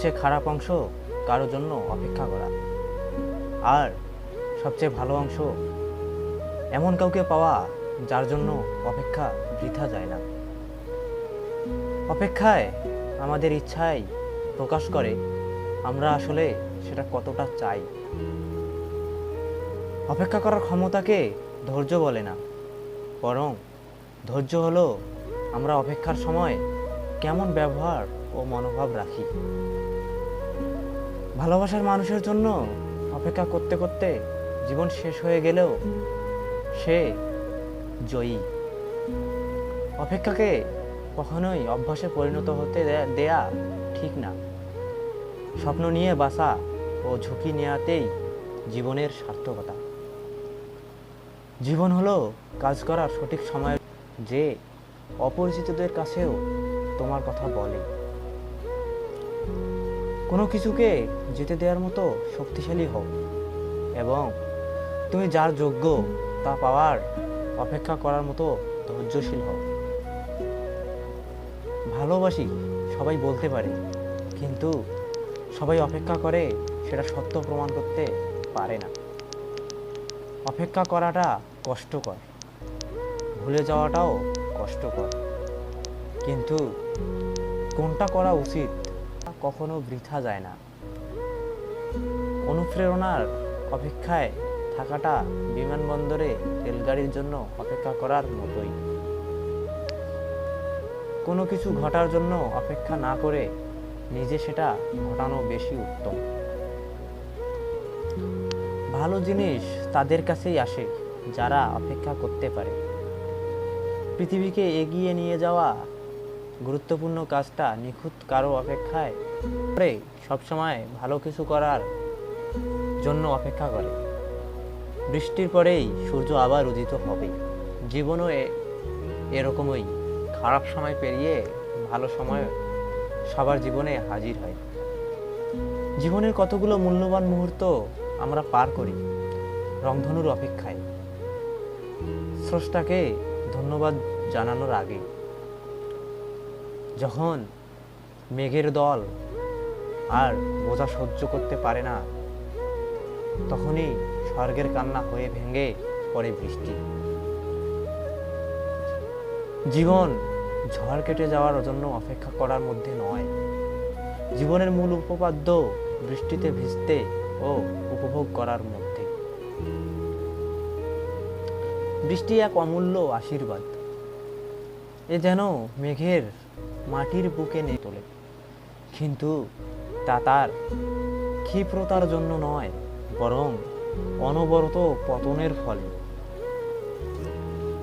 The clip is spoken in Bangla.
সবচেয়ে খারাপ অংশ কারোর জন্য অপেক্ষা করা, আর সবচেয়ে ভালো অংশ এমন কাউকে পাওয়া যার জন্য অপেক্ষা বৃথা যায় না। অপেক্ষায় আমাদের ইচ্ছাই প্রকাশ করে আমরা আসলে সেটা কতটা চাই। অপেক্ষা করার ক্ষমতাকে ধৈর্য বলে না, বরং ধৈর্য হলো আমরা অপেক্ষার সময় কেমন ব্যবহার ও মনোভাব রাখি। ভালোবাসার মানুষের জন্য অপেক্ষা করতে করতে জীবন শেষ হয়ে গেলেও সে জয়ী। অপেক্ষাকে কখনোই অভ্যাসে পরিণত হতে দেয়া ঠিক না। স্বপ্ন নিয়ে বাঁচা ও ঝুঁকি নেওয়াতেই জীবনের সার্থকতা। জীবন হলো কাজ করার সঠিক সময়, যে অপরিচিতদের কাছেও তোমার কথা বলে। কোনো কিছুকে যেতে দেওয়ার মতো শক্তিশালী হও, এবং তুমি যার যোগ্য তা পাওয়ার অপেক্ষা করার মতো ধৈর্যশীল হও। ভালোবাসি সবাই বলতে পারে, কিন্তু সবাই অপেক্ষা করে সেটা সত্য প্রমাণ করতে পারে না। অপেক্ষা করাটা কষ্টকর, ভুলে যাওয়াটাও কষ্টকর, কিন্তু কোনটা করা উচিত তা কখনো বৃথা যায় না। অনুপ্রেরণার অপেক্ষায় থাকাটা বিমানবন্দরে রেলগাড়ির জন্য অপেক্ষা করার মতোই। কোনো কিছু ঘটার জন্য অপেক্ষা না করে নিজে সেটা ঘটানো বেশি উত্তম। ভালো জিনিস তাদের কাছেই আসে যারা অপেক্ষা করতে পারে। পৃথিবীকে এগিয়ে নিয়ে যাওয়া গুরুত্বপূর্ণ কাজটা নিখুঁত কারো অপেক্ষায় করে, সবসময় ভালো কিছু করার জন্য অপেক্ষা করে। বৃষ্টির পরেই সূর্য আবার উদিত হবে। জীবনও এরকমই, খারাপ সময় পেরিয়ে ভালো সময় সবার জীবনে হাজির হয়। জীবনের কতগুলো মূল্যবান মুহূর্ত আমরা পার করি রংধনুর অপেক্ষায়, স্রষ্টাকে ধন্যবাদ জানানোর আগে। যখন মেঘের দল আর বোঝা সহ্য করতে পারে না, তখনই স্বর্গের কান্না হয়ে ভেঙে পড়ে বৃষ্টি। জীবন ঝড় কেটে যাওয়ার জন্য অপেক্ষা করার মধ্যে নয়, জীবনের মূল উপপাদ্য বৃষ্টিতে ভিজতে ও উপভোগ করার মধ্যে। বৃষ্টি এক অমূল্য আশীর্বাদ, এ যেন মেঘের মাটির বুকে নিয়ে তোলে, কিন্তু তা তার ক্ষিপ্রতার জন্য নয়, বরং অনবরত পতনের ফলে।